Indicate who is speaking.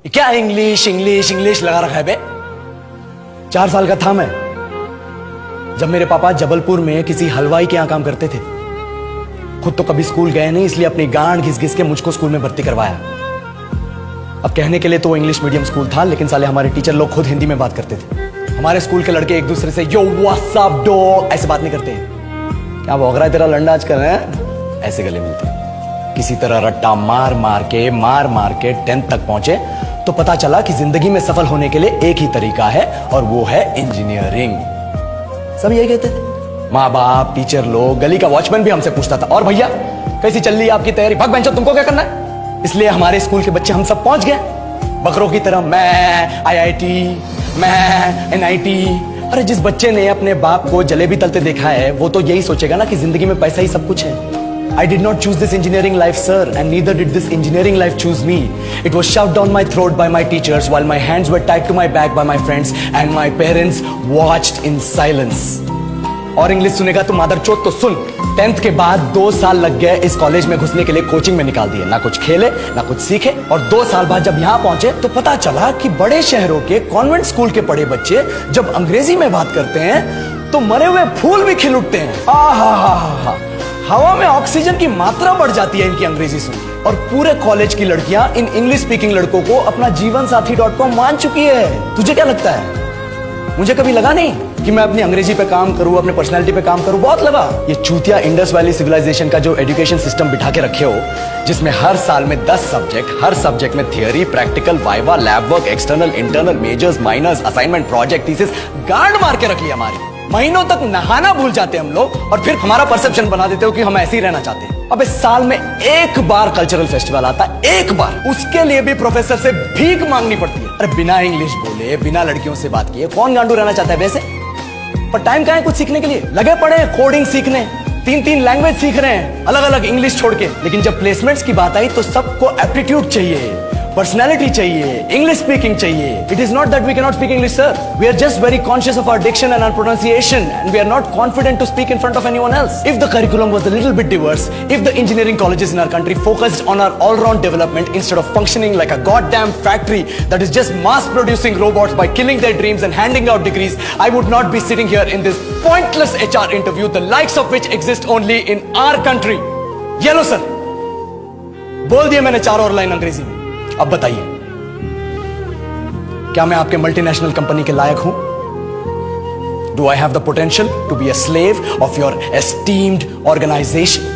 Speaker 1: क्या English English English लगा रखा है बे। 4 साल का था मैं जब मेरे पापा जबलपुर में किसी हलवाई के यहां काम करते थे। खुद तो कभी स्कूल गए नहीं, इसलिए अपनी गांड घिस घिस के मुझको स्कूल में भर्ती करवाया। अब कहने के लिए तो वो इंग्लिश मीडियम स्कूल था, लेकिन साले हमारे टीचर लोग खुद हिंदी में बात करते थे। हमारे स्कूल के लड़के एक दूसरे से यो व्हाट्स अप डॉग ऐसे बात नहीं करते हैं। क्या भौंक रहा है तेरा लंडा आजकल है, ऐसे गले मिलते हैं। किसी तरह रट्टा मार मार के 10th तक पहुंचे तो पता चला कि जिंदगी में सफल होने के लिए एक ही तरीका है और वो है इंजीनियरिंग। सब यही कहते थे, माँ बाप, टीचर लोग, गली का वॉचमैन भी हमसे पूछता था, और भैया कैसी चल रही है आपकी तैयारी, भाग बेंचो तुमको क्या करना है। इसलिए हमारे स्कूल के बच्चे हम सब पहुंच गए बकरों की तरह, मैं IIT, मैं NIT। अरे जिस बच्चे ने अपने बाप को जलेबी तलते देखा है वो तो यही सोचेगा ना कि जिंदगी में पैसा ही सब कुछ है। I did not choose this engineering life, sir, and neither did this engineering life choose me. It was shoved down my throat by my teachers while my hands were tied to my back by my friends and my parents watched in silence. और English सुनेगा तो मादरचोद तो सुन। 10th के बाद 2 साल लग गए इस कॉलेज में घुसने के लिए, कोचिंग में निकाल दिए। ना कुछ खेले ना कुछ सीखे, और 2 साल बाद जब यहाँ पहुंचे तो पता चला कि बड़े शहरों के कॉन्वेंट स्कूल के पढ़े बच्चे जब अंग्रेजी में बात करते हैं तो मरे हुए फूल भी खिल उठते हैं। आहा, हवा में ऑक्सीजन की मात्रा बढ़ जाती है इनकी अंग्रेजी सुन के। और पूरे कॉलेज की लड़कियां इन इंग्लिश स्पीकिंग लड़कों को अपना जीवनसाथी.com मान चुकी है। तुझे क्या लगता है, मुझे कभी लगा नहीं कि मैं अपनी अंग्रेजी पे काम करूं, अपने पर्सनालिटी पे काम करूं? बहुत लगा। ये चूतिया इंडस वैली सिविलाइजेशन का जो एजुकेशन सिस्टम बिठा के रखे हो, जिसमें हर साल में 10 सब्जेक्ट, हर सब्जेक्ट में theory, practical, viva, lab work, external, internal, majors, minors, assignment, project, thesis, गांड मार के रख लिया हमारी। महीनों तक नहाना भूल जाते हम लोग और फिर हमारा परसेप्शन बना देते हो कि हम ऐसे ही रहना चाहते हैं। अब इस साल में एक बार कल्चरल फेस्टिवल आता है, एक बार, उसके लिए भी प्रोफेसर से भीख मांगनी पड़ती है। अरे बिना इंग्लिश बोले, बिना लड़कियों से बात किए कौन गांडू रहना चाहता है वैसे? पर टाइम कहां है कुछ सीखने के लिए? लगे पड़े हैं कोडिंग सीखने, 3 लैंग्वेज सीख रहे हैं अलग अलग इंग्लिश छोड़ के। लेकिन जब प्लेसमेंट्स की बात आई तो सबको एप्टीट्यूड चाहिए, पर्सनैलिटी चाहिए, इंग्लिश स्पीकिंग चाहिए। It is not that we can not speak English, sir. We are just very conscious of our diction and our pronunciation and we are not confident to speak in front of anyone else. If the curriculum was a little bit diverse, if the engineering colleges in our country focused on our all round development instead of functioning like a goddamn factory that is just mass producing robots by killing their dreams and handing out degrees, I would not be sitting here in this pointless HR interview, the likes of which exist only in our country. ये लो sir, बोल दिया मैंने 4 और line अंग्रेजी में। अब बताइए, क्या मैं आपके मल्टीनेशनल कंपनी के लायक हूं? Do I have the potential to be a slave of your esteemed organization?